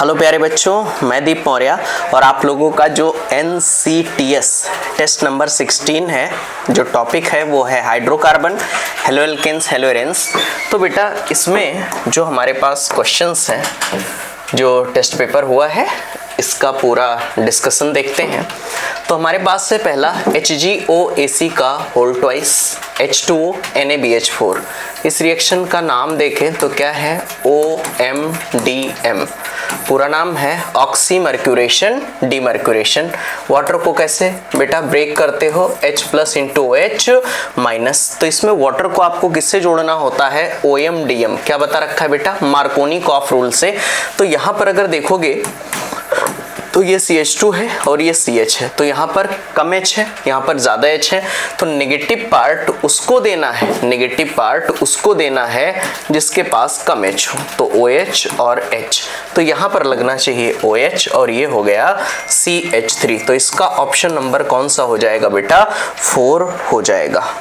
Hello प्यारे बच्चों, मैं दीप मौर्य और आप लोगों का जो NCTS टेस्ट नंबर 16 है, जो टॉपिक है वो है hydrocarbon, haloalkanes, haloarenes. तो बेटा इसमें जो हमारे पास क्वेश्चंस हैं, जो टेस्ट पेपर हुआ है, इसका पूरा डिस्कशन देखते हैं। तो हमारे पास से पहला HgOAc का होल ट्वाइस H2O NaBH4। इस रिएक्शन का नाम देखें तो क्या है, OMDM। पूरा नाम है ऑक्सी मर्क्यूरेशन डीमर्क्यूरेशन। वाटर को कैसे बेटा ब्रेक करते हो, H plus into OH minus. तो इसमें वाटर को आपको किससे जोड़ना होता है, OMDM। क्या बता रखा है बेटा, मार्कोनी कॉफ रूल से। तो यहाँ पर अगर देखोगे तो ये CH2 है और ये CH है, तो यहाँ पर कम H है, यहाँ पर ज़्यादा H है। तो नेगेटिव पार्ट उसको देना है, नेगेटिव पार्ट उसको देना है जिसके पास कम H हो। तो OH और H, तो यहाँ पर लगना चाहिए OH और ये हो गया CH3। तो इसका ऑप्शन नंबर कौन सा हो जाएगा बेटा, 4 हो जाएगा।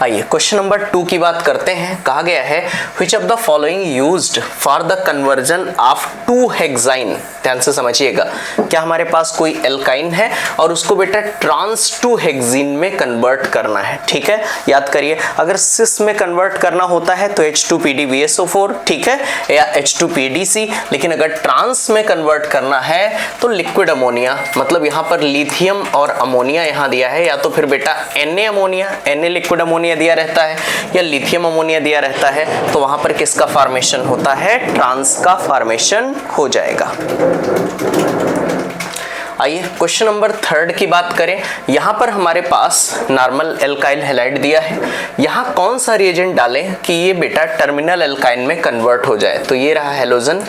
आइए क्वेश्चन नंबर 2 की बात करते हैं। कहा गया है which of the following used for the conversion of 2-hexane। ध्यान से समझिएगा, क्या हमारे पास कोई एल्काइन है और उसको बेटा ट्रांस 2-हेक्सीन में कन्वर्ट करना है। ठीक है, याद करिए, अगर सिस में कन्वर्ट करना होता है तो H2PdVSO4, ठीक है, या H2PdC। लेकिन अगर ट्रांस में कन्वर्ट करना है तो लिक्विड अमोनिया, मतलब यहाँ पर लिथियम और अमोनिया यहाँ दिया है, या तो फिर बेटा Na ammonia, Na liquid ammonia दिया रहता है, या लिथियम अमोनिया दिया रहता है। तो वहां पर किसका फॉर्मेशन होता है, ट्रांस का फॉर्मेशन हो जाएगा। आइए क्वेश्चन नंबर 3 की बात करें। यहाँ पर हमारे पास नॉर्मल एल्काइल हैलाइड दिया है। यहाँ कौन सा रिएजेंट डालें कि ये बेटा टर्मिनल एल्काइन में कन्वर्ट हो जाए। तो ये रहा हेलोजन,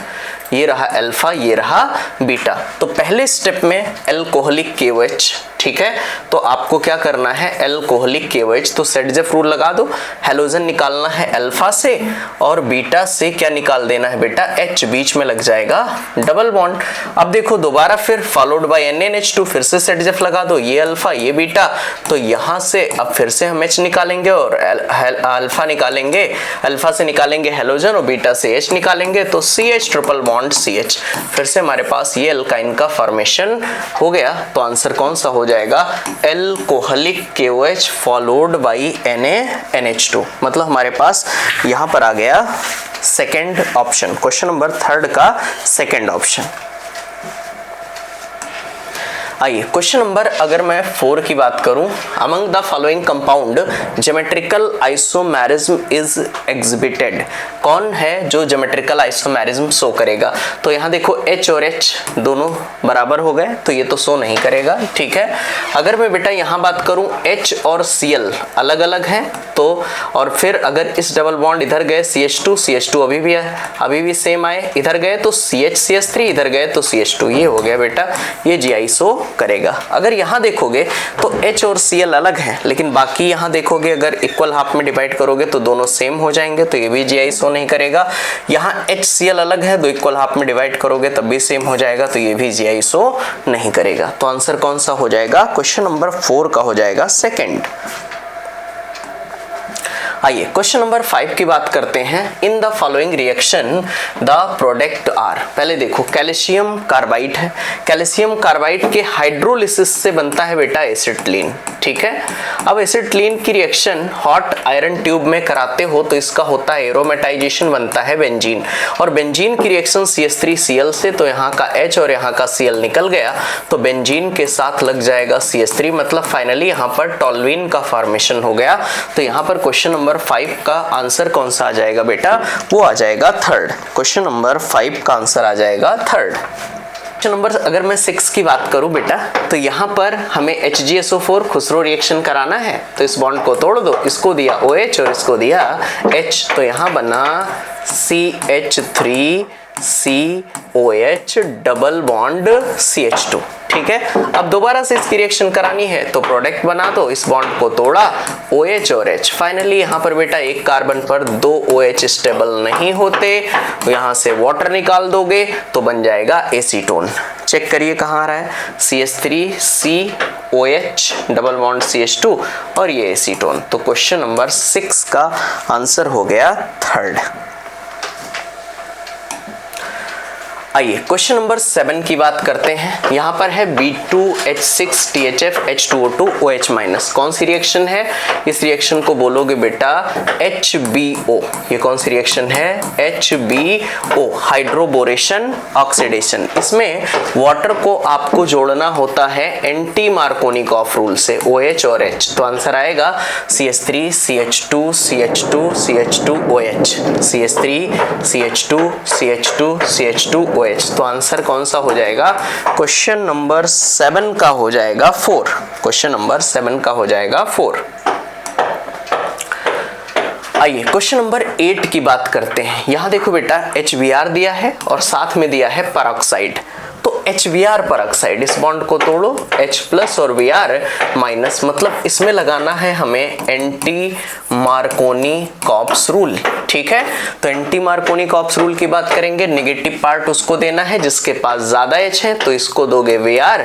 ये रहा अल्फा, ये रहा बीटा। तो पहले स्टेप में अल्कोहलिक KOH, ठीक है, तो आपको क्या करना है, अल्कोहलिक KOH। तो सेटजेफ रूल लगा दो, हेलोजन निकालना है अल्फा से और बीटा से क्या निकाल देना है बेटा, H, बीच में लग जाएगा डबल बॉन्ड। अब देखो दोबारा फिर फॉलोड बाय NaNH2, फिर से सेटजेफ लगा दो, ये अल्फा ये बीटा। तो यहाँ से अब फिर से हम H निकालेंगे और अल्फा निकालेंगे, अल्फा से निकालेंगे हेलोजन और बीटा से H निकालेंगे, तो CH ट्रिपल बॉन्ड CH। फिर से हमारे पास ये अल्काइन का फॉर्मेशन हो गया। तो आंसर कौन सा हो जाएगा, alcoholic KOH followed by NaNH2। मतलब हमारे पास यहां पर आ गया सेकंड ऑप्शन, क्वेश्चन नंबर 3 का सेकंड ऑप्शन। आइए क्वेश्चन नंबर अगर मैं 4 की बात करूं, among the following compound geometrical isomerism is exhibited. कौन है जो ज्योमेट्रिकल आइसोमेरिज्म शो करेगा। तो यहाँ देखो H और H दोनों बराबर हो गए, तो ये तो शो नहीं करेगा, ठीक है। अगर मैं बेटा यहाँ बात करूं H और Cl अलग अलग हैं, तो और फिर अगर इस डबल बॉन्ड इधर गए CH2 अभी भी है, अभी भी सेम आए, इधर गए तो CH3, इधर गए तो CH2, ये हो गया बेटा, ये GI शो करेगा। अगर यहाँ देखोगे तो H और Cl अलग हैं, लेकिन बाकी यहाँ देखोगे अगर इक्वल हाफ में डिवाइड करोगे तो दोनों सेम हो जाएंगे, तो ये भी GI शो नहीं करेगा। यहाँ HCl अलग है, दो इक्वल हाफ में डिवाइड करोगे तब भी सेम हो जाएगा, तो ये भी GI शो नहीं करेगा। तो आंसर कौन सा हो जाएगा, क्वेश्चन नंबर 4 का हो जाएगा सेकंड। आइए क्वेश्चन नंबर 5 की बात करते हैं। In the following reaction the product are. पहले देखो कैल्शियम कार्बाइड है, कैल्शियम कार्बाइड के हाइड्रोलिसिस से बनता है बेटा एसिटिलीन, ठीक है। अब एसिटिलीन की रिएक्शन हॉट आयरन ट्यूब में कराते हो तो इसका होता है एरोमेटाइजेशन, बनता है बेंजीन, और बेंजीन की रिएक्शन CH3Cl से, तो यहाँ का H और यहाँ का Cl निकल गया, तो बेंजीन के साथ लग जाएगा CH3, मतलब फाइनली यहाँ पर टॉल्यूइन का फॉर्मेशन हो गया। तो यहाँ पर क्वेश्चन नंबर 5 का आंसर कौन सा आ जाएगा बेटा, वो आ जाएगा थर्ड। क्वेश्चन नंबर 5 का आंसर आ जाएगा थर्ड। क्वेश्चन नंबर अगर मैं 6 की बात करूं बेटा, तो यहाँ पर हमें HgSO4 खुसरो रिएक्शन कराना है, तो इस बॉन्ड को तोड़ दो, इसको दिया OH और इसको दिया H, तो यहाँ बना CH3COH डबल बॉन्ड CH2, ठीक है। अब दोबारा से इसकी रिएक्शन करानी है तो प्रोडक्ट बना दो, इस बॉन्ड को तोड़ा, OH और H। फाइनली यहाँ पर बेटा एक कार्बन पर 2 OH स्टेबल नहीं होते, तो यहाँ से वाटर निकाल दोगे तो बन जाएगा एसीटोन। चेक करिए कहाँ आ रहा है, CH3COH डबल बॉन्ड CH2 और ये एसीटोन। तो क्वेश्चन नंबर 6 का आंसर हो गया थर्ड। आइए क्वेश्चन नंबर 7 की बात करते हैं। यहाँ पर है B2H6THF H2O2OH-। कौन सी रिएक्शन है? इस रिएक्शन को बोलोगे बेटा HBO। ये कौन सी रिएक्शन है? HBO, hydroboration oxidation. इसमें वाटर को आपको जोड़ना होता है एंटी मार्कोनिकॉफ रूल से, OH और H। तो आंसर आएगा CH3 CH2 CH2 CH2OH, CH3 CH2 CH2 CH2OH। तो आंसर कौन सा हो जाएगा? क्वेश्चन नंबर 7 का हो जाएगा 4। क्वेश्चन नंबर 7 का हो जाएगा 4। आइए क्वेश्चन नंबर 8 की बात करते हैं। यहां देखो बेटा HBr दिया है और साथ में दिया है परऑक्साइड। तो HBr परऑक्साइड, इस बॉन्ड को तोड़ो, H+ और Br-, मतलब इसमें लगाना है हमें एंटी मार्कोनी-कॉप्स रूल। ठीक है, तो एंटी मार्कोनी-कॉप्स रूल की बात करेंगे, नेगेटिव पार्ट उसको देना है जिसके पास ज्यादा H है, तो इसको दोगे Br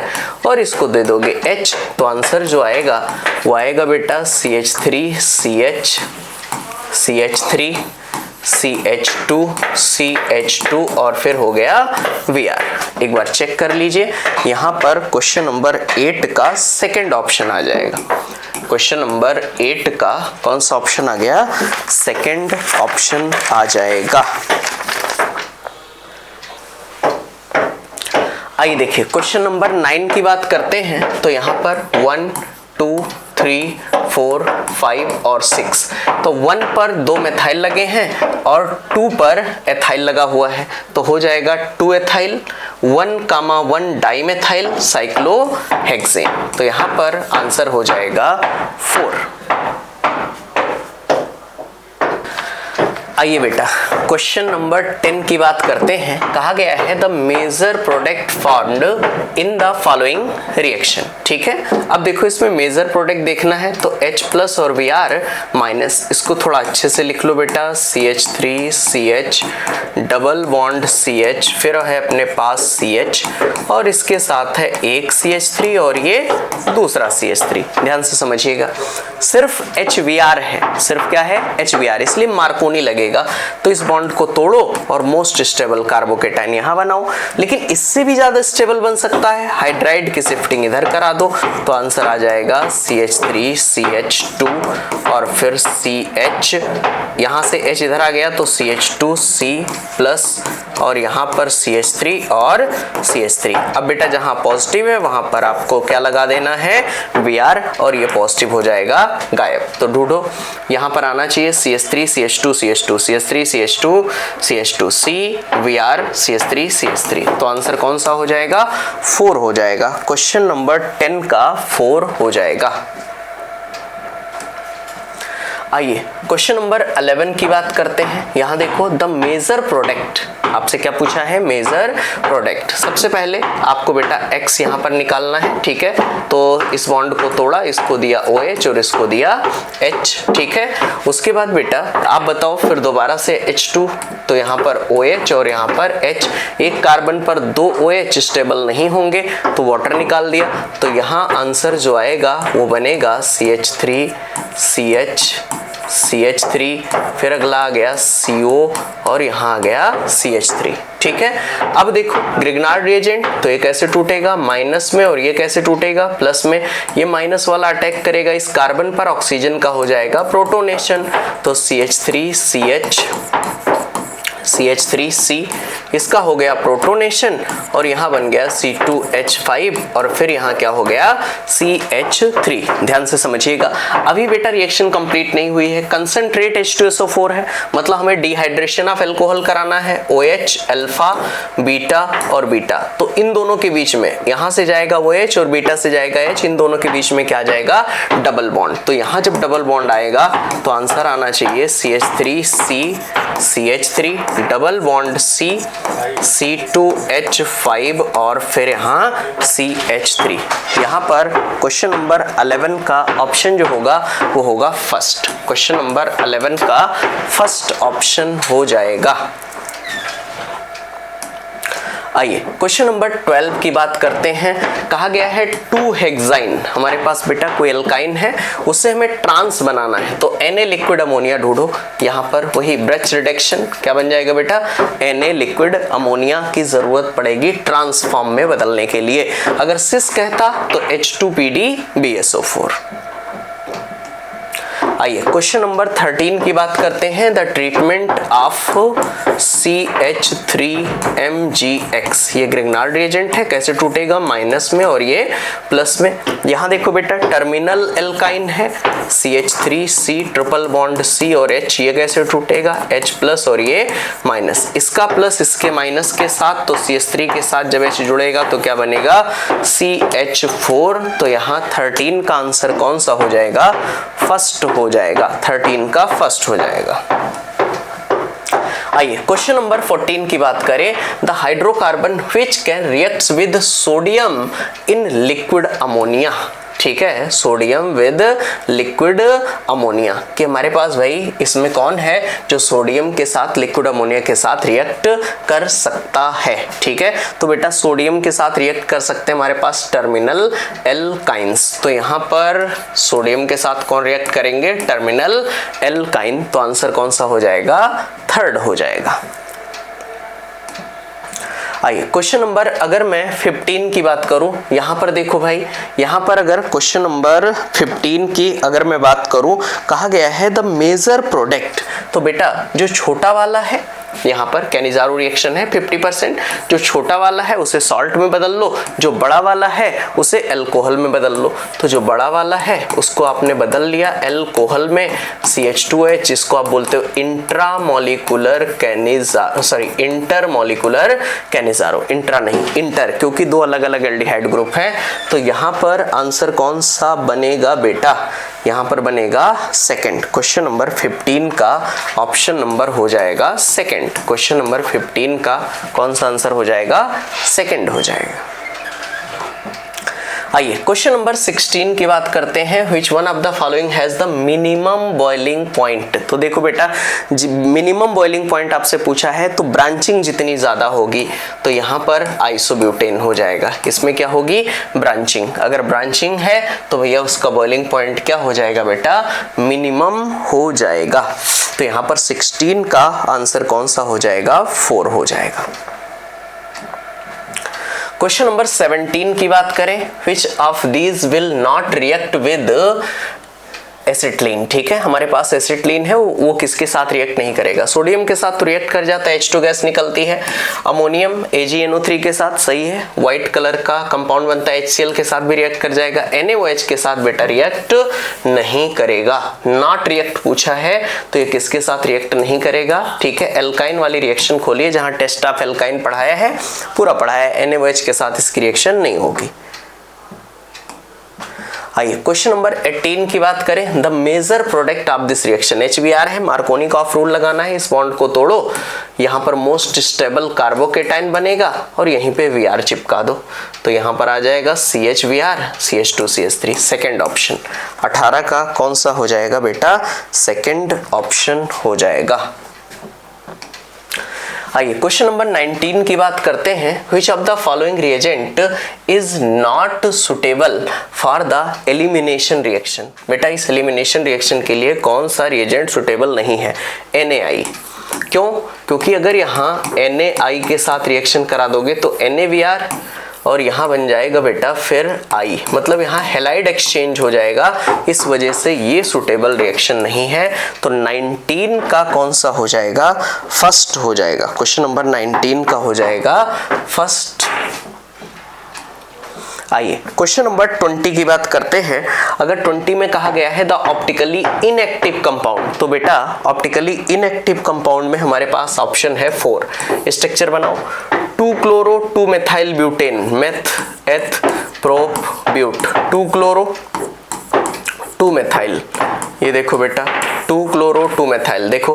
और इसको दे दोगे H। तो आंसर जो आएगा वो आएगा बेटा CH3CH, CH3 CH2 CH2 और फिर हो गया Br। एक बार चेक कर लीजिए, यहाँ पर क्वेश्चन नंबर 8 का सेकंड ऑप्शन आ जाएगा। क्वेश्चन नंबर 8 का कौन सा ऑप्शन आ गया? सेकंड ऑप्शन आ जाएगा। आइए देखिए क्वेश्चन नंबर 9 की बात करते हैं। तो यहाँ पर 1 2 3 4 5 और 6। तो 1 पर 2 मेथाइल लगे हैं और 2 पर एथाइल लगा हुआ है, तो हो जाएगा 2 एथाइल, 1,1 डाइमेथाइल साइक्लोहेक्सेन। तो यहाँ पर आंसर हो जाएगा 4। आइए बेटा क्वेश्चन नंबर 10 की बात करते हैं। कहा गया है the major product formed in the following reaction. ठीक है, अब देखो इसमें मेजर प्रोडक्ट देखना है तो H+ और Br-, इसको थोड़ा अच्छे से लिख लो बेटा, CH3CH डबल बॉन्ड CH, फिर है अपने पास CH और इसके साथ है एक CH3 और ये दूसरा CH3। ध्यान से समझिएगा, सिर्फ HBr है, सिर्फ क्या है? HBr, इसलिए मार्कोनी लगेगा। तो इस बॉन्ड को तोड़ो और मोस्ट स्टेबल कार्बोकेटाइन यहां बनाओ, लेकिन इससे भी ज्यादा स्टेबल बन सकता है, हाइड्राइड की शिफ्टिंग इधर करा दो। तो आंसर आ जाएगा CH3CH2 और फिर CH, यहां से H इधर आ गया तो CH2C+ और यहां पर CH3 और CH3। अब बेटा जहां पॉजिटिव है वहां पर आपको क्या लगा देना है? Br, और ये पॉजिटिव हो जाएगा गायब। तो ढूंढो, यहां पर आना चाहिए CH3 CH2 CH2 CH3 CH2 CH2C Br CH3 CH3। तो आंसर कौन सा हो जाएगा? 4 हो जाएगा। क्वेश्चन नंबर 10 का 4 हो जाएगा। आइए क्वेश्चन नंबर 11 की बात करते हैं। यहां देखो द मेजर प्रोडक्ट, आपसे क्या पूछा है? Major product. सबसे पहले आपको बेटा X यहां पर निकालना है। ठीक है, तो इस बॉन्ड को तोड़ा, इसको दिया OH और इसको दिया H। ठीक है, उसके बाद बेटा आप बताओ फिर दोबारा से H2, तो यहाँ पर OH और यहाँ पर H, एक कार्बन पर 2 OH स्टेबल नहीं होंगे तो वाटर निकाल दिया। तो यहाँ आंसर जो आएगा वो बनेगा CH3 फिर अगला आ गया CO और यहाँ आ गया CH3। ठीक है, अब देखो ग्रिग्नार्ड रिएजेंट, तो ये कैसे टूटेगा? माइनस में, और ये कैसे टूटेगा? प्लस में। ये माइनस वाला अटैक करेगा इस कार्बन पर, ऑक्सीजन का हो जाएगा प्रोटोनेशन। तो CH3C, इसका हो गया प्रोटोनेशन और यहाँ बन गया C2H5 और फिर यहाँ क्या हो गया? CH3। ध्यान से समझिएगा, अभी बेटा रिएक्शन कंप्लीट नहीं हुई है, कंसंट्रेट H2SO4 है, मतलब हमें डिहाइड्रेशन ऑफ अल्कोहल कराना है। OH अल्फा, बीटा और बीटा, तो इन दोनों के बीच में यहाँ से जाएगा OH और बीटा से जाएगा H, इन दोनों के बीच में क्या जाएगा? Double bond. तो यहाँ जब डबल बॉन्ड आएगा तो आंसर आना चाहिए CH3C CH3 double bond C C2H5 और फिर यहाँ CH3। यहाँ पर क्वेश्चन नंबर 11 का ऑप्शन जो होगा वो होगा फर्स्ट। क्वेश्चन नंबर 11 का फर्स्ट ऑप्शन हो जाएगा। आइए क्वेश्चन नंबर 12 की बात करते हैं। कहा गया है 2 हेक्साइन, हमारे पास बेटा कोई एल्काइन है, उससे हमें ट्रांस बनाना है, तो Na लिक्विड अमोनिया ढूंढो। यहाँ पर वही ब्रच रिडक्शन, क्या बन जाएगा बेटा, Na लिक्विड अमोनिया की जरूरत पड़ेगी ट्रांस फॉर्म में बदलने के लिए। अगर सिस कहता तो H2PD BSO4। आइए क्वेश्चन नंबर 13 की बात करते हैं। द ट्रीटमेंट ऑफ CH3MgX, ये ग्रिग्नार्ड रिएजेंट है, कैसे टूटेगा, माइनस में और ये प्लस में। यहाँ देखो बेटा टर्मिनल एल्काइन है, CH3C ट्रिपल बॉन्ड C और H, ये कैसे टूटेगा, H प्लस और ये माइनस, इसका प्लस इसके माइनस के साथ, तो CH3 के साथ जब H जुड़ेगा तो क्या बनेगा, CH4। तो यहाँ 13 का आंसर कौन सा हो जाएगा, फर्स्ट हो जाएगा, 13 का फर्स्ट हो जाएगा। आइए क्वेश्चन नंबर 14 की बात करें। The hydrocarbon which can react with sodium in liquid ammonia, ठीक है, सोडियम विद लिक्विड अमोनिया, कि हमारे पास भाई इसमें कौन है जो सोडियम के साथ लिक्विड अमोनिया के साथ रिएक्ट कर सकता है, ठीक है। तो बेटा सोडियम के साथ रिएक्ट कर सकते हैं हमारे पास टर्मिनल एल्काइंस, तो यहाँ पर सोडियम के साथ कौन रिएक्ट करेंगे, टर्मिनल एल्काइन, तो आंसर कौन सा हो जाएगा, थर्ड हो जाएगा। आइए क्वेश्चन नंबर, अगर मैं 15 की बात करूं, यहां पर देखो भाई, यहां पर अगर क्वेश्चन नंबर 15 की अगर मैं बात करूं, कहा गया है द मेजर प्रोडक्ट, तो बेटा जो छोटा वाला है, यहाँ पर कैनिजारो रिएक्शन है 50%, जो छोटा वाला है उसे सॉल्ट में बदल लो, जो बड़ा वाला है उसे अल्कोहल में बदल लो। तो जो बड़ा वाला है उसको आपने बदल लिया अल्कोहल में, CH2H, जिसको आप बोलते हो इंट्रामोलिकुलर इंटरमोलिकुलर कैनिजारो, इंट्रा नहीं इंटर, क्योंकि दो अलग अलग एल्डिहाइड ग्रुप हैं। तो यहाँ पर आंसर कौन सा बनेगा बेटा, यहाँ पर बनेगा सेकंड। क्वेश्चन नंबर 15 का ऑप्शन नंबर हो जाएगा सेकंड। क्वेश्चन नंबर 15 का कौन सा आंसर हो जाएगा, सेकंड हो जाएगा। आइए क्वेश्चन नंबर 16 की बात करते हैं। Which one of the following has the minimum boiling point, तो देखो बेटा मिनिमम बॉइलिंग पॉइंट आपसे पूछा है, तो ब्रांचिंग जितनी ज्यादा होगी तो यहाँ पर आइसोब्यूटेन हो जाएगा, इसमें क्या होगी, ब्रांचिंग। अगर ब्रांचिंग है तो भैया उसका बॉइलिंग पॉइंट क्या हो जाएगा बेटा, मिनिमम हो जाएगा। तो यहाँ पर 16 का आंसर कौन सा हो जाएगा, 4 हो जाएगा। क्वेश्चन नंबर 17 की बात करें। Which of these will not react with acetylene, ठीक है, हमारे पास एसिटिलीन है, वो किसके साथ रिएक्ट नहीं करेगा, सोडियम के साथ तो रिएक्ट कर जाता है, H2 गैस निकलती है, अमोनियम AgNO3 के साथ, सही है, व्हाइट कलर का कंपाउंड बनता है HCl के साथ भी रिएक्ट कर जाएगा, NaOH के साथ बेटा रिएक्ट नहीं करेगा। नॉट रिएक्ट पूछा है तो ये किसके साथ रिएक्ट नहीं करेगा, ठीक है, एल्काइन वाली रिएक्शन खोलिए जहां टेस्ट ऑफ एल्काइन पढ़ाया है, पूरा पढ़ाया है, NaOH के साथ इसकी रिएक्शन नहीं होगी। आइए क्वेश्चन नंबर 18 की बात करें। The major product of this reaction, HBr है, मार्कोनी का ऑफ रूल लगाना है, इस बॉन्ड को तोड़ो, यहाँ पर मोस्ट स्टेबल कार्बोकेटाइन बनेगा और यहीं पे Vr चिपका दो, तो यहाँ पर आ जाएगा CHVr CH2CH3, सेकेंड ऑप्शन। 18 का कौन सा हो जाएगा बेटा, सेकेंड ऑप्शन हो जाएगा। आइए क्वेश्चन नंबर 19 की बात करते हैं। Which of the following reagent is not suitable for the elimination reaction, बेटा इस एलिमिनेशन रिएक्शन के लिए कौन सा रिएजेंट सुटेबल नहीं है, NaI। क्यों, क्योंकि अगर यहाँ NaI के साथ रिएक्शन करा दोगे तो NaVr और यहाँ बन जाएगा बेटा फिर I, मतलब यहाँ हैलाइड एक्सचेंज हो जाएगा, इस वजह से ये सुटेबल रिएक्शन नहीं है। तो 19 का कौन सा हो जाएगा, फर्स्ट हो जाएगा। क्वेश्चन नंबर 19 का हो जाएगा फर्स्ट। आइए क्वेश्चन नंबर 20 की बात करते हैं। अगर 20 में कहा गया है द ऑप्टिकली इनएक्टिव कंपाउंड, तो बेटा ऑप्टिकली इनएक्टिव कंपाउंड में हमारे पास ऑप्शन है 4। स्ट्रक्चर बनाओ, 2-क्लोरो 2-मेथाइल ब्यूटेन, मेथ एथ प्रोप ब्यूट, 2-क्लोरो 2-मेथाइल, ये देखो बेटा 2-क्लोरो 2-मेथाइल, देखो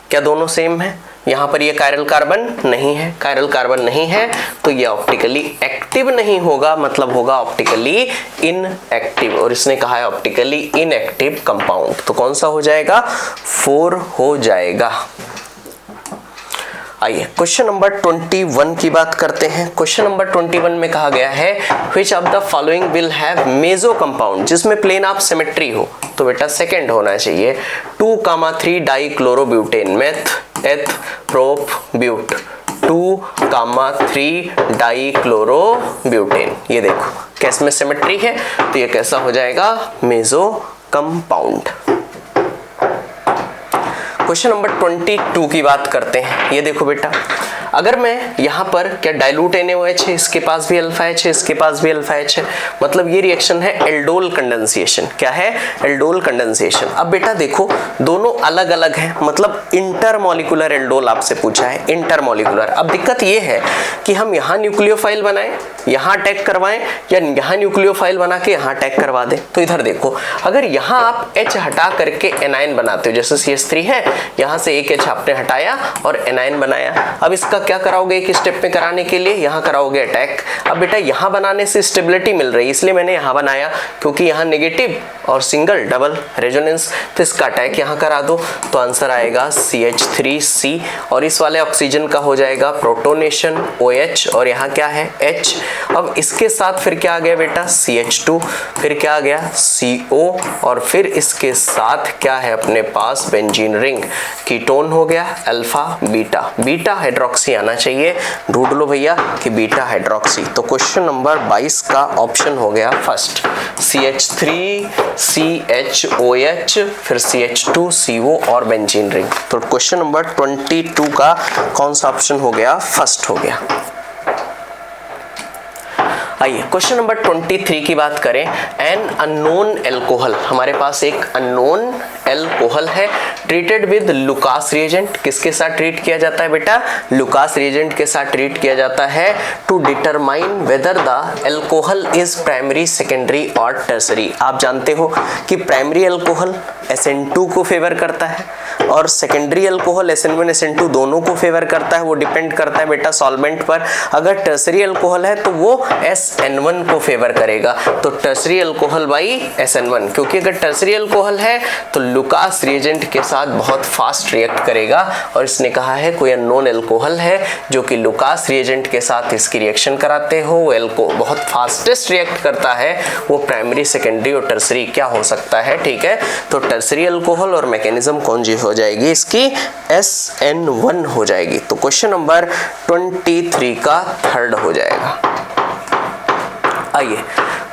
क्या दोनों सेम है, यहाँ पर ये कायरल कार्बन नहीं है, कायरल कार्बन नहीं है तो ये ऑप्टिकली एक्टिव नहीं होगा, मतलब होगा ऑप्टिकली इनएक्टिव, और इसने कहा है ऑप्टिकली इनएक्टिव कंपाउंड, तो कौन सा हो जाएगा, 4 हो जाएगा। आइए क्वेश्चन नंबर 21 की बात करते हैं। क्वेश्चन नंबर 21 में कहा गया है which of the following will have meso compound, जिसमें प्लेन ऑफ सिमेट्री हो। तो बेटा सेकंड होना चाहिए 2,3 dichlorobutane meth eth prop ब्यूट 2,3 dichlorobutane. ये देखो कैसे में सिमेट्री है तो ये कैसा हो जाएगा, मेसो कंपाउंड। क्वेश्चन नंबर 22 की बात करते हैं। ये देखो बेटा, अगर मैं यहाँ पर क्या डाइल्यूट NaOH है, इसके पास भी अल्फा H है, इसके पास भी अल्फा H है, मतलब ये रिएक्शन है एल्डोल कंडेंसेशन। क्या है, एल्डोल कंडेंसेशन। अब बेटा देखो दोनों अलग अलग हैं, मतलब इंटरमॉलिक्यूलर एल्डोल आपसे पूछा है, इंटरमॉलिक्यूलर। अब दिक्कत ये है कि हम यहाँ न्यूक्लियोफाइल बनाएं, यहाँ अटैक करवाएं, या यहाँ न्यूक्लियोफाइल बना के यहाँ अटैक करवा दें। तो इधर देखो, अगर यहाँ आप H हटा करके एनाइन बनाते हो, जैसे CH3 है, यहाँ से एक H आपने हटाया और एनाइन बनाया। अब इसका क्या कराओगे एक स्टेप में कराने के लिए, यहाँ कराओगे अटैक। अब बेटा यहाँ बनाने से स्टेबिलिटी मिल रही है, इसलिए मैंने यहाँ बनाया, क्योंकि यहाँ नेगेटिव और सिंगल डबल रेजोनेंस, तो इसका अटैक यहाँ करा दो। तो आंसर आएगा CH3C, और इस वाले ऑक्सीजन का हो जाएगा प्रोटोनेशन OH, और यहाँ क्या है H। अब इसके साथ फिर क्या आ गया बेटा, CH2, फिर क्या आ गया CO, और फिर इसके साथ क्या है अपने पास बेंजीन रिंग, कीटोन हो गया अल्फा बीटा, बीटा हाइड्रोक्सी आना चाहिए। ढूंढ लो भैया कि बीटा हाइड्रोक्सी। तो क्वेश्चन नंबर 22 का ऑप्शन हो गया फर्स्ट, CH3 CHOH फिर CH2 CO और बेंजीन रिंग। तो क्वेश्चन नंबर 22 का कौन सा ऑप्शन हो गया, फर्स्ट हो गया। आइए क्वेश्चन नंबर 23 की बात करें। एन अननोन एल्कोहल, हमारे पास एक अननोन एल्कोहल है, ट्रीटेड विद लुकास रिएजेंट। किसके साथ ट्रीट किया जाता है बेटा, लुकास रिएजेंट के साथ ट्रीट किया जाता है to determine whether the alcohol is primary secondary और टर्सरी। आप जानते हो कि प्राइमरी एल्कोहल SN2 को फेवर करता है और सेकेंडरी अल्कोहल SN1 SN2 दोनों को फेवर करता है, वो डिपेंड करता है बेटा सॉल्वेंट पर। अगर टर्सरी अल्कोहल है तो वो SN1 को फेवर करेगा, तो टर्सरी अल्कोहल बाई SN1, क्योंकि अगर टर्सरी अल्कोहल है तो लुकास रिएजेंट के साथ बहुत फास्ट रिएक्ट करेगा, और इसने कहा है कोई अननोन अल्कोहल है जो कि लुकास रिएजेंट के साथ इसकी रिएक्शन कराते हो, वो बहुत फास्टेस्ट रिएक्ट करता है, वो प्राइमरी सेकेंडरी और टर्सरी क्या हो सकता है, ठीक है। तो टर्सरी अल्कोहल और मैकेनिज्म कौन सी हो जाएगी इसकी, SN1 हो जाएगी। तो क्वेश्चन नंबर 23 का थर्ड हो जाएगा। आइए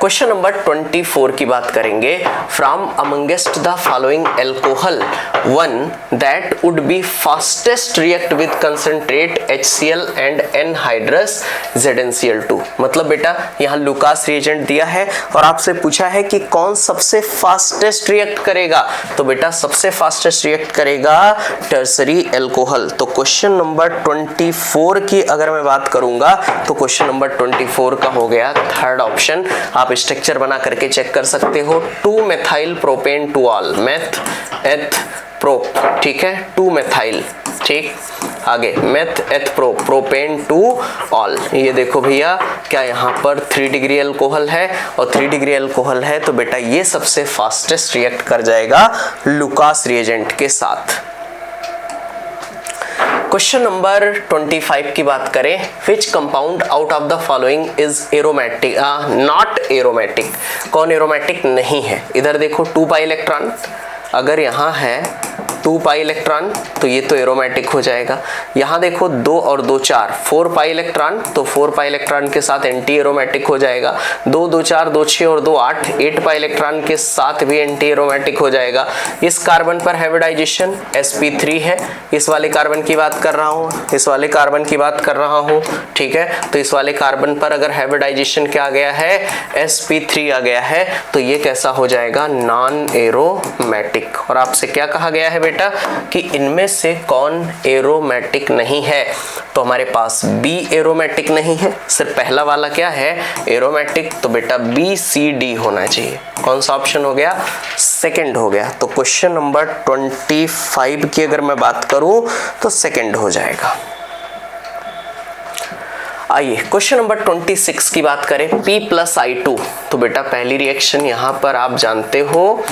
क्वेश्चन नंबर 24 की बात करेंगे। From amongst the following alcohol one that would be fastest react with concentrate HCl and anhydrous ZnCl2। मतलब बेटा यहाँ लुकास रिएजेंट दिया है और आपसे पूछा है कि कौन सबसे फास्टेस्ट रिएक्ट करेगा, तो बेटा सबसे फास्टेस्ट रिएक्ट करेगा टर्सरी एल्कोहल। तो क्वेश्चन नंबर 24 की अगर मैं बात करूंगा तो क्वेश्चन नंबर 24 का हो गया थर्ड ऑप्शन। आप स्ट्रक्चर बना करके चेक कर सकते हो, 2 methyl propane two ol, meth eth prop, ठीक है, 2 मेथाइल, ठीक। आगे meth eth prop, propane two all. ये देखो भैया क्या यहाँ पर 3 डिग्री अल्कोहल है, और 3 डिग्री अल्कोहल है तो बेटा ये सबसे फास्टेस्ट रिएक्ट कर जाएगा लुकास रिएजेंट के साथ। क्वेश्चन नंबर 25 की बात करें। Which compound out of the following is aromatic, not aromatic. कौन एरोमेटिक नहीं है, इधर देखो 2 पाई इलेक्ट्रॉन, अगर यहाँ है 2 पाई इलेक्ट्रॉन तो ये तो एरोमेटिक हो जाएगा। यहाँ देखो 2 और 2 4, 4 पाई इलेक्ट्रॉन, तो 4 पाई इलेक्ट्रॉन के साथ एंटी एरोमेटिक हो जाएगा। 2 2 4 2 6 और 2 8, 8 पाई इलेक्ट्रॉन के साथ भी एंटी एरोमेटिक हो जाएगा। इस कार्बन पर हाइब्रिडाइजेशन sp3 है, इस वाले कार्बन की बात कर रहा हूँ, इस वाले कार्बन की बात कर रहा हूँ, ठीक है। तो इस वाले कार्बन पर अगर हाइब्रिडाइजेशन क्या आ गया है, sp3 आ गया है, तो ये कैसा हो जाएगा, नॉन एरोमेटिक। और आपसे क्या कहा गया है बेटा कि इनमें से कौन एरोमेटिक नहीं है, तो हमारे पास B एरोमेटिक नहीं है, सिर्फ पहला वाला क्या है एरोमेटिक, तो बेटा BCD होना चाहिए। कौन सा ऑप्शन हो गया, सेकंड हो गया। तो क्वेश्चन नंबर 25 की अगर मैं बात करूं तो सेकंड हो जाएगा। आइए क्वेश्चन नंबर 26 की बात करें। P+I2, तो बेटा पहली रिएक्शन यहाँ पर आप जानते हो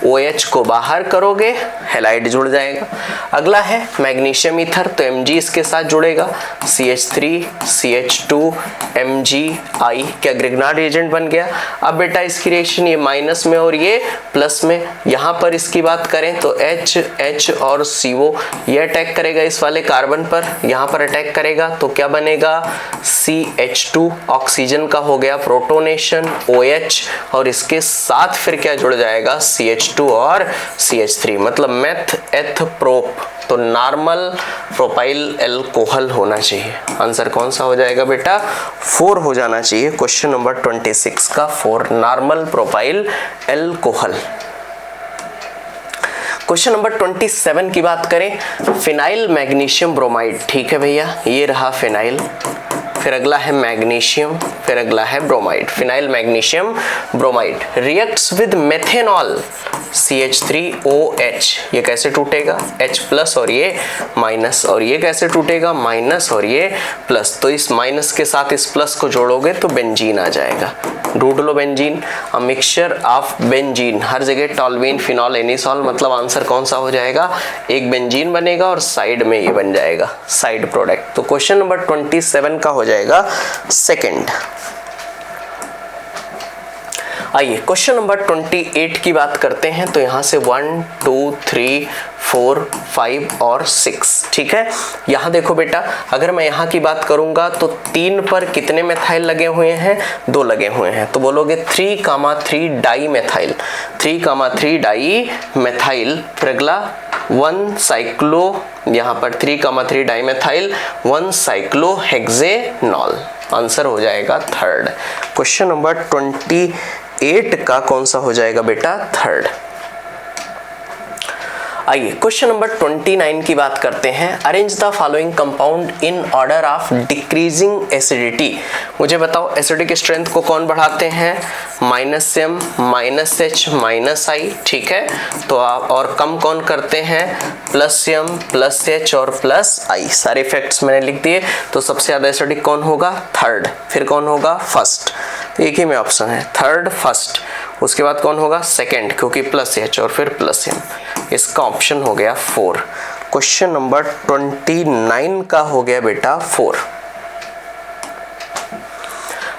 OH को बाहर करोगे हैलाइड जुड़ जाएगा। अगला है मैग्नीशियम ईथर, तो Mg इसके साथ जुड़ेगा, CH3 CH2 MgI क्या ग्रिग्नार्ड रिएजेंट बन गया। अब बेटा इसकी रिएक्शन ये माइनस में और ये प्लस में, यहाँ पर इसकी बात करें तो H और CO ये अटैक करेगा इस वाले कार्बन पर, यहाँ पर अटैक करेगा तो क्या बनेगा CH2 ऑक्सीजन का हो गया प्रोटोनेशन OH और इसके साथ फिर क्या जुड़ जाएगा CH2 और CH3 मतलब मेथ एथ प्रोप, तो नॉर्मल प्रोपाइल एल्कोहल होना चाहिए। आंसर कौन सा हो जाएगा बेटा 4 हो जाना चाहिए। क्वेश्चन नंबर 26 का 4 normal propyl alcohol. Question number 27 की बात करें, फिनाइल मैग्नीशियम ब्रोमाइड, ठीक है भैया, ये रहा फिनाइल, फिर अगला है मैग्नीशियम, फिर अगला है bromide. Phenyl magnesium bromide reacts with methanol CH3OH, ये कैसे टूटेगा H प्लस और ये माइनस, और ये कैसे टूटेगा माइनस और ये प्लस, तो इस माइनस के साथ इस प्लस को जोड़ोगे तो बेंजीन आ जाएगा। ढूंढ लो benzene, a mixture of benzene, हर जगह टॉल्वीन फिनॉल एनिसॉल, मतलब आंसर कौन सा हो जाएगा, एक बेंजीन बनेगा और साइड में ये बन जाएगा साइड प्रोडक्ट। तो क्वेश्चन नंबर 27 का हो जाएगा सेकंड। आइए क्वेश्चन नंबर 28 की बात करते हैं, तो यहाँ से 1 2 3 4 5 और 6, ठीक है। यहाँ देखो बेटा, अगर मैं यहाँ की बात करूंगा तो 3 पर कितने मेथाइल लगे हुए हैं, 2 लगे हुए हैं, तो बोलोगे 3,3 डाई मेथाइल, 3,3 डाई मेथाइल, फिर अगला 1 साइक्लो, यहाँ पर 3,3 डाई मेथाइल 1 साइक्लोहेक्सेनॉल, आंसर हो जाएगा थर्ड। क्वेश्चन नंबर 28 का कौन सा हो जाएगा बेटा थर्ड। आइए क्वेश्चन नंबर 29 की बात करते हैं, arrange the following compound in order of decreasing acidity. मुझे बताओ एसिडिक स्ट्रेंथ को कौन बढ़ाते हैं, -M -H -I, ठीक है, तो आप और कम कौन करते हैं, +M +H और +I, सारे इफेक्ट्स मैंने लिख दिए। तो सबसे ज्यादा एसिडिक कौन होगा, थर्ड, फिर कौन होगा फर्स्ट, तो एक ही में ऑप्शन है थर्ड फर्स्ट, उसके बाद कौन होगा सेकंड क्योंकि +H और फिर +M, इसका ऑप्शन हो गया 4। क्वेश्चन नंबर 29 का हो गया बेटा 4।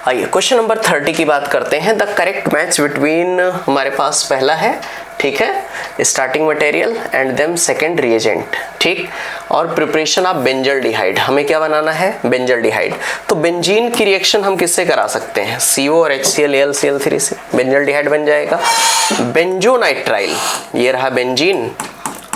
आइए क्वेश्चन नंबर 30 की बात करते हैं, द करेक्ट मैच बिटवीन, हमारे पास पहला है, ठीक है, starting material and them second reagent, ठीक, और प्रिपरेशन ऑफ बेंजल्डिहाइड, हमें क्या बनाना है बेंजल्डिहाइड। तो बेंजीन की रिएक्शन हम किससे करा सकते हैं, CO और HCl AlCl3 से बेंजल्डिहाइड बन जाएगा। बेंजोनाइट्राइल, ये रहा बेंजीन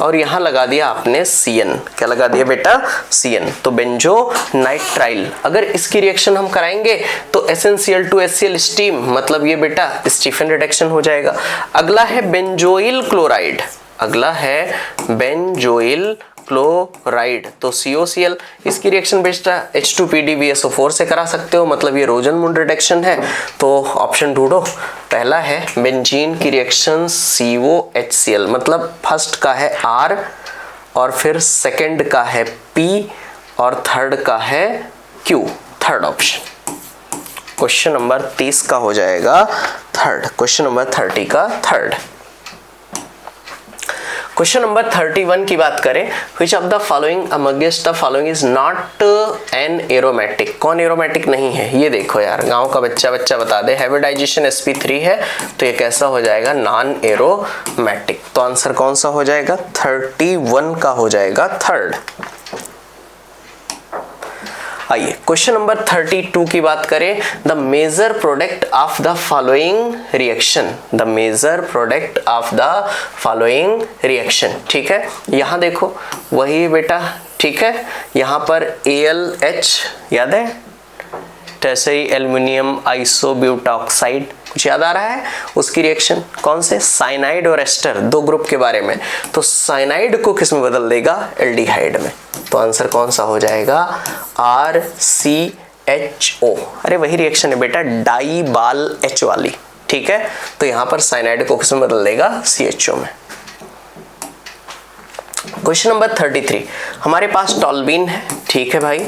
और यहाँ लगा दिया आपने CN, क्या लगा दिया बेटा CN, तो बेंजोनाइट्राइल। अगर इसकी रिएक्शन हम कराएंगे तो SnCl2HCl स्टीम, मतलब ये बेटा स्टीफन रिडक्शन हो जाएगा। अगला है बेंजोइल क्लोराइड, अगला है बेंजोइल क्लोराइड, तो COCl, इसकी रिएक्शन बेटा H2PdVSO4 से करा सकते हो, मतलब ये रोजनमुंड रिडक्शन है। तो ऑप्शन ढूंढो, पहला है बेंजीन की रिएक्शन COHCl, मतलब फर्स्ट का है R और फिर सेकंड का है P और थर्ड का है Q, third option. Question number 30 का हो जाएगा थर्ड, क्वेश्चन नंबर 30 का थर्ड। क्वेश्चन नंबर 31 की बात करें, which of the following amongst the following is not an aromatic, कौन एरोमेटिक नहीं है, ये देखो यार, गांव का बच्चा बता दे, हाइब्रिडाइजेशन sp3 है तो ये कैसा हो जाएगा नॉन एरोमेटिक, तो आंसर कौन सा हो जाएगा 31 का हो जाएगा थर्ड। आइए क्वेश्चन नंबर 32 की बात करें, the major product of the following reaction, the major product of the following reaction, ठीक है, यहाँ देखो वही बेटा, ठीक है, यहाँ पर AlH याद है, टर्सरी एल्युमिनियम आइसोब्यूटॉक्साइड, कुछ याद आ रहा है, उसकी रिएक्शन कौन से, साइनाइड और एस्टर, दो ग्रुप के बारे में, तो साइनाइड को किस में बदल देगा, एल्डिहाइड में, तो आंसर कौन सा हो जाएगा RCHO, अरे वही रिएक्शन है बेटा डाई बाल H वाली, ठीक है, तो यहाँ पर साइनाइड को किस में बदल देगा CHO में। क्वेश्चन नंबर 33, हमारे पास टॉल्वीन है, ठीक है भाई,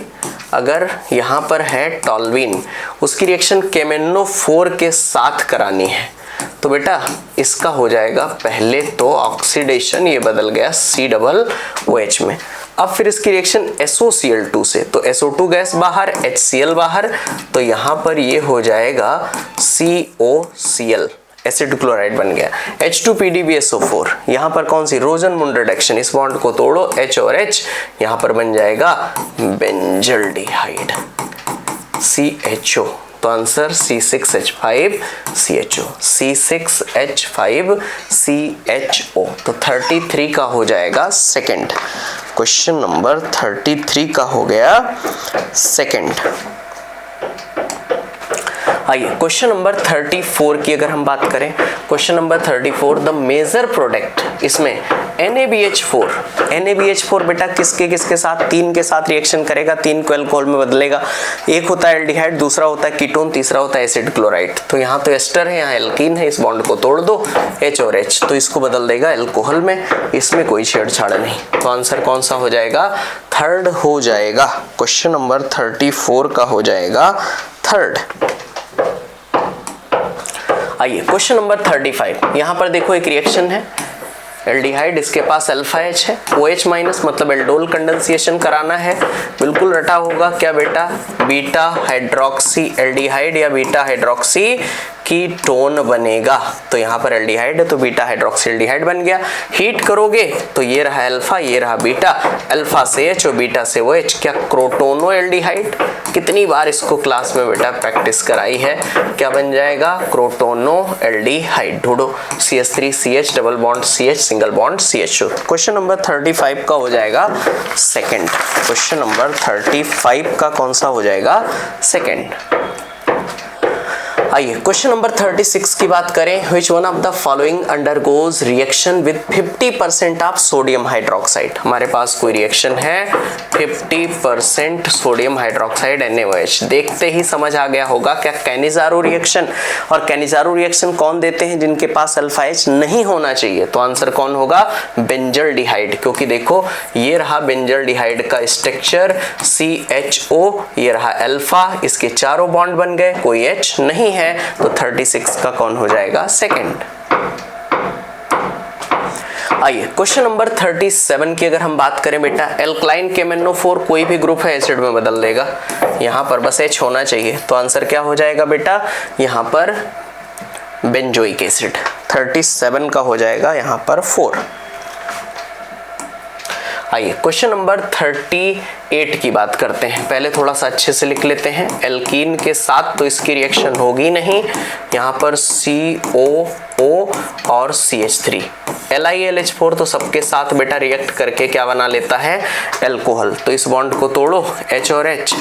अगर यहाँ पर है टॉल्वीन, उसकी रिएक्शन KMnO4 के साथ करानी है, तो बेटा इसका हो जाएगा पहले तो ऑक्सीडेशन, ये बदल गया COOH में। अब फिर इसकी रिएक्शन SOCl2 से, तो SO2 गैस बाहर, HCl बाहर, तो यहाँ पर ये हो जाएगा COCl, एसिड क्लोराइड बन गया। H2PdBSO4, यहाँ पर कौन सी रोजनमुंड रिडक्शन, इस बॉन्ड को तोड़ो H और H, यहाँ पर बन जाएगा बेंजल्डिहाइड CHO। तो आंसर C6H5CHO, C6H5CHO। तो 33 का हो जाएगा सेकंड। क्वेश्चन नंबर 33 का हो गया सेकंड। आइए क्वेश्चन नंबर 34 की अगर हम बात करें, question number 34, the major product, इसमें NaBH4 बेटा किसके साथ, 3 के साथ रिएक्शन करेगा, 3 को अल्कोहल में बदलेगा। एक होता है एल्डिहाइड, दूसरा होता है कीटोन, तीसरा होता है एसिड क्लोराइड। तो यहाँ तो एस्टर है, यहाँ एल्कीन है, इस बॉन्ड को तोड़ दो H और H, तो इसको बदल देगा अल्कोहल में, इसमें कोई छेड़छाड़ नहीं। तो आंसर कौन सा हो जाएगा, थर्ड हो जाएगा। क्वेश्चन नंबर 34 का हो जाएगा थर्ड। आइए क्वेश्चन नंबर 35, यहाँ पर देखो एक रिएक्शन है, एल्डिहाइड, इसके पास अल्फा H है, OH माइनस मतलब एल्डोल कंडेंसेशन कराना है। बिल्कुल रटा होगा क्या बेटा, बीटा हाइड्रोक्सी एल्डिहाइड या बीटा हाइड्रोक्सी कीटोन बनेगा। तो यहाँ पर एल्डिहाइड है तो बीटा हाइड्रोक्सी एल्डिहाइड बन गया। हीट करोगे तो ये रहा अल्फा, ये रहा बीटा, अल्फा से H और बीटा से OH, क्या क्रोटोनो एल्डिहाइड। कितनी बार इसको क्लास में बेटा प्रैक्टिस कराई है, क्या बन जाएगा, क्रोटोनो एल्डिहाइड। ढूंढो CH3CH double bond CH single bond CHO। Question number 35 का हो जाएगा सेकंड। क्वेश्चन नंबर 35 का कौन सा हो जाएगा, सेकंड। आइए क्वेश्चन नंबर 36 की बात करें, which one of the following undergoes reaction with 50% of sodium hydroxide। हमारे पास कोई रिएक्शन है 50% सोडियम हाइड्रोक्साइड NaOH। देखते ही समझ आ गया होगा क्या, कैनिजारो रिएक्शन। और कैनिजारो रिएक्शन कौन देते हैं, जिनके पास अल्फा H नहीं होना चाहिए। तो आंसर कौन होगा, बेंजल्डिहाइड, क्योंकि देखो ये रहा बेंजल्डिहाइड का स्ट्रक्चर CHO, ये रहा अल्फा, इसके चारों बॉन्ड बन गए, कोई H नहीं है। तो 36 का कौन हो जाएगा, सेकंड। आइए क्वेश्चन नंबर 37 की अगर हम बात करें बेटा, एल्कलाइन KMnO4 कोई भी ग्रुप है एसिड में बदल देगा, यहाँ पर बस H होना चाहिए। तो आंसर क्या हो जाएगा बेटा, यहाँ पर बेंजोइक एसिड। 37 का हो जाएगा यहाँ पर 4। आइए क्वेश्चन नंबर 38 की बात करते हैं। पहले थोड़ा सा अच्छे से लिख लेते हैं, एल्कीन के साथ तो इसकी रिएक्शन होगी नहीं, यहाँ पर COO और CH3, LiLH4 तो सबके साथ बेटा रिएक्ट करके क्या बना लेता है, अल्कोहल। तो इस बॉन्ड को तोड़ो H और H,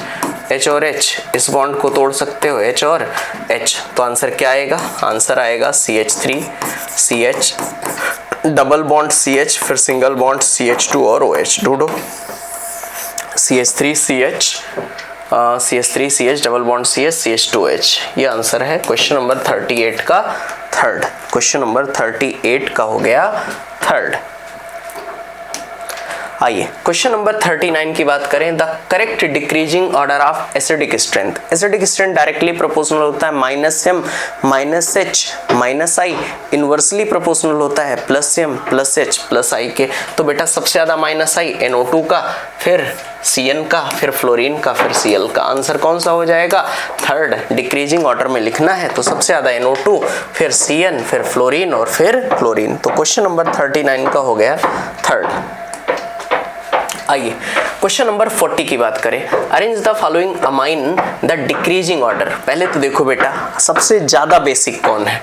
H और H, इस बॉन्ड को तोड़ सकते हो H और H। तो आंसर क्या आएगा, आंसर आएगा CH3 CH double bond CH, फिर सिंगल बॉन्ड CH2 और OH। ढूंढो CH3 CH double bond CH CH2H। ये आंसर है क्वेश्चन नंबर 38 का थर्ड। क्वेश्चन नंबर 38 का हो गया थर्ड। आइए क्वेश्चन नंबर 39 की बात करें, the correct decreasing order of acidic strength. Acidic strength directly proportional होता है -M -H -I, inversely proportional होता है +M +H +I के। तो बेटा सबसे ज्यादा -I NO2 का, फिर CN का, फिर फ्लोरीन का, फिर Cl का। आंसर कौन सा हो जाएगा, थर्ड। डिक्रीजिंग ऑर्डर में लिखना है तो सबसे ज्यादा NO2, फिर CN, फिर फ्लोरीन और फिर क्लोरीन। तो क्वेश्चन नंबर 39 का हो गया थर्ड। आइए क्वेश्चन नंबर 40 की बात करें, arrange the following amine the decreasing order. पहले तो देखो बेटा सबसे ज्यादा बेसिक कौन है,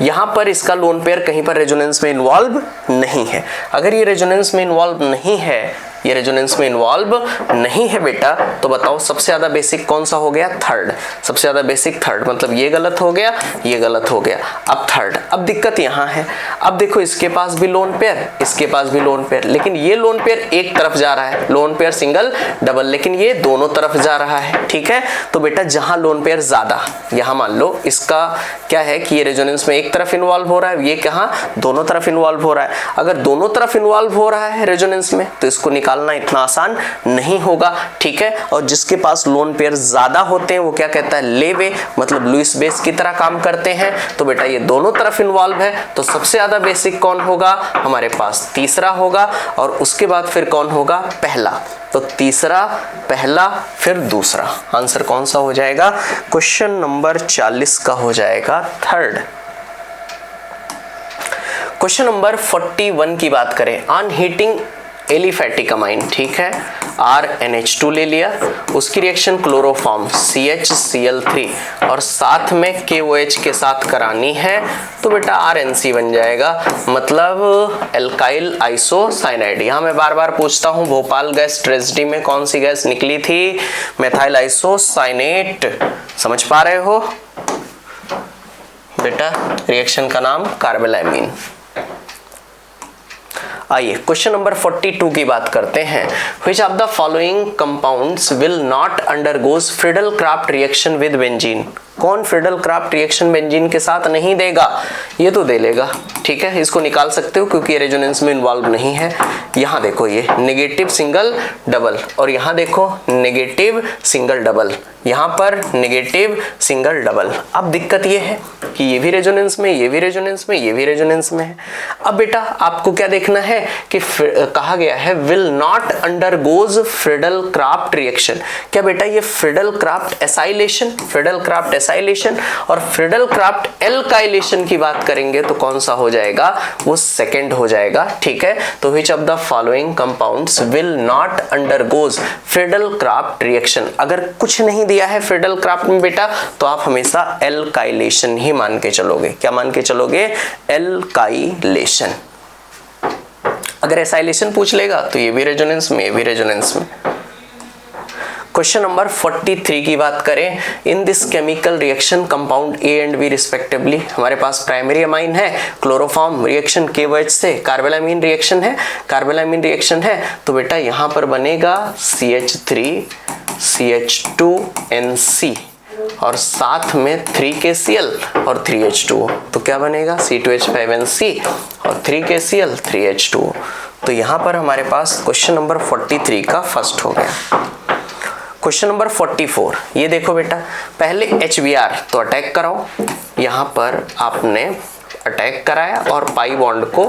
यहाँ पर इसका लोन पेयर कहीं पर रेजोनेंस में इन्वॉल्व नहीं है। अगर ये रेजोनेंस में इन्वॉल्व नहीं है, ये रेजोनेंस में इन्वॉल्व नहीं है बेटा, तो बताओ सबसे ज्यादा बेसिक कौन सा हो गया, थर्ड। सबसे ज्यादा बेसिक थर्ड, मतलब ये गलत हो गया, ये गलत हो गया, अब थर्ड। अब दिक्कत यहाँ है, अब देखो इसके पास भी लोन पेयर, इसके पास भी लोन पेयर, लेकिन ये लोन पेयर एक तरफ जा रहा है, लोन पेयर सिंगल डबल, लेकिन ये दोनों तरफ जा रहा है। ठीक है, तो बेटा जहां लोन पेयर ज्यादा, यहाँ मान लो इसका क्या है कि ये रेजोनेंस में एक तरफ इन्वॉल्व हो रहा है, ये कहाँ दोनों तरफ इन्वॉल्व हो रहा है। अगर दोनों तरफ इन्वॉल्व हो रहा है रेजोनेंस में, तो इसको निकाल निकालना इतना आसान नहीं होगा, ठीक है। और जिसके पास लोन पेयर ज्यादा होते हैं वो क्या कहता है, लेवे, मतलब लुईस बेस की तरह काम करते हैं। तो बेटा ये दोनों तरफ इन्वॉल्व है, तो सबसे ज्यादा बेसिक कौन होगा, हमारे पास तीसरा होगा, और उसके बाद फिर कौन होगा, पहला। तो तीसरा, पहला, फिर दूसरा। आंसर कौन सा हो जाएगा, क्वेश्चन नंबर 40 का हो जाएगा थर्ड। क्वेश्चन नंबर 41 की बात करें, ऑन हीटिंग एलिफेटिक अमाइन, ठीक है, RNH2 ले लिया, उसकी रिएक्शन क्लोरोफॉर्म CHCl3 और साथ में KOH के साथ करानी है, तो बेटा RNC बन जाएगा, मतलब एल्काइल आइसोसाइनाइड। यहाँ मैं बार बार पूछता हूँ, भोपाल गैस ट्रेजेडी में कौन सी गैस निकली थी, मेथाइल आइसोसाइनेट। समझ पा रहे हो बेटा, रिएक्शन का नाम कार्बेलामीन। आइए क्वेश्चन नंबर 42 की बात करते हैं। Which of the following compounds will not undergoes Friedel-Crafts reaction with benzene? कौन फ्रिडल-क्राफ्ट रिएक्शन बेंजीन के साथ नहीं देगा, ये तो दे लेगा, ठीक है। इसको निकाल सकते हो क्योंकि ये रेजोनेंस में इन्वॉल्व नहीं है। यहाँ देखो ये नेगेटिव सिंगल डबल, और यहाँ देखो नेगेटिव सिंगल डबल, यहाँ पर नेगेटिव सिंगल डबल। अब दिक्कत ये है कि ये भी रेजोनेंस में, ये भी रेजोनेंस में, ये भी रेजोनेंस में है। अब बेटा आपको क्या देखना है कि कहा गया है will not undergoes Friedel-craft reaction. क्या बेटा ये फ्रिडल-क्राफ्ट एसाइलेशन, फ्रिडल-क्राफ्ट एसाइलेशन और फ्रिडल-क्राफ्ट एल्काइलेशन की बात करेंगे तो कौन सा हो जाएगा, वो सेकंड हो जाएगा, ठीक है। तो which of the following compounds will not undergoes Friedel-craft reaction. अगर कुछ नहीं दिया है फ्रिडल-क्राफ्ट में बेटा तो आप हमेशा एल्काइलेशन ही मान के चलोगे। क्या मान के चलोगे, एल्काइलेशन। अगर एसाइलेशन पूछ लेगा तो ये भी रेजोनेंस में, ये भी रेजोनेंस में। क्वेश्चन नंबर 43 की बात करें, in this chemical reaction compound A and B respectively, हमारे पास प्राइमरी अमाइन है, क्लोरोफॉर्म रिएक्शन KOH से, कार्बेलामीन रिएक्शन है, कार्बेलामीन रिएक्शन है, तो बेटा यहाँ पर बनेगा CH3 CH2NC और साथ में 3KCl और 3H2O, तो क्या बनेगा C2H5NC और 3KCl 3H2O। तो यहाँ पर हमारे पास क्वेश्चन नंबर 43 का फर्स्ट हो गया। क्वेश्चन नंबर 44, ये देखो बेटा, पहले HBr तो अटैक कराओ, यहाँ पर आपने अटैक कराया और पाई बॉन्ड को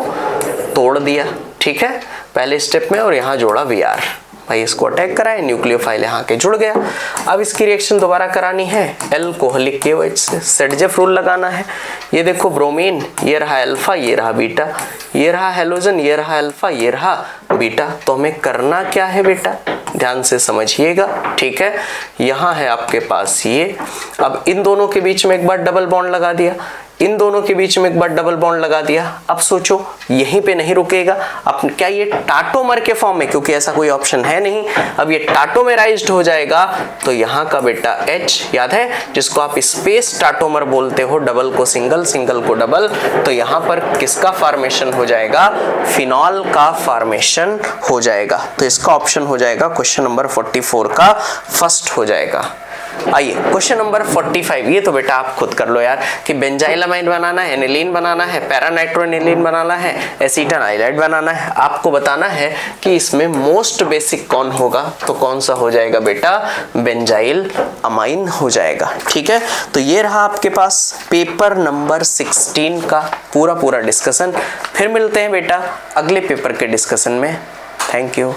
तोड़ दिया, ठीक है, पहले स्टेप में, और यहाँ जोड़ा Br, भाई इसको अटैक कराए, न्यूक्लियोफाइल यहाँ के जुड़ गया। अब इसकी रिएक्शन दोबारा करानी है एल्कोहलिक KOH से, सेडजेफ रूल लगाना है। ये देखो ब्रोमीन, ये रहा अल्फा, ये रहा बीटा, ये रहा हेलोजन, ये रहा अल्फा, ये रहा बीटा। तो हमें करना क्या है बेटा, ध्यान से समझिएगा, ठीक है। यहाँ है आपके पास ये, अब इन दोनों के बीच में एक बार डबल बॉन्ड लगा दिया, इन दोनों के बीच में एक बार डबल बॉन्ड लगा दिया। अब सोचो यहीं पे नहीं रुकेगा, अब क्या ये टाटोमर के फॉर्म में, क्योंकि ऐसा कोई ऑप्शन है नहीं, अब ये टाटोमेराइज्ड हो जाएगा, तो यहाँ का बेटा H याद है, जिसको आप स्पेस टाटोमर बोलते हो, डबल को सिंगल, सिंगल को डबल, तो यहाँ पर किसका फॉर्मेशन हो जाएगा, फिनॉल का फॉर्मेशन हो जाएगा। तो इसका ऑप्शन हो जाएगा क्वेश्चन नंबर 44 का फर्स्ट हो जाएगा। आइए क्वेश्चन नंबर 45, ये तो बेटा आप खुद कर लो यार, कि बेंजाइलामाइन बनाना है, एनिलीन बनाना है, पैरानाइट्रोएनिलीन बनाना है, एसीटन आइलाइड बनाना है, आपको बताना है कि इसमें मोस्ट बेसिक कौन होगा, तो कौन सा हो जाएगा बेटा, बेंजाइल अमाइन हो जाएगा, ठीक है। तो ये रहा आपके पास पेपर नंबर 16 का पूरा डिस्कशन। फिर मिलते हैं बेटा अगले पेपर के डिस्कशन में। Thank you.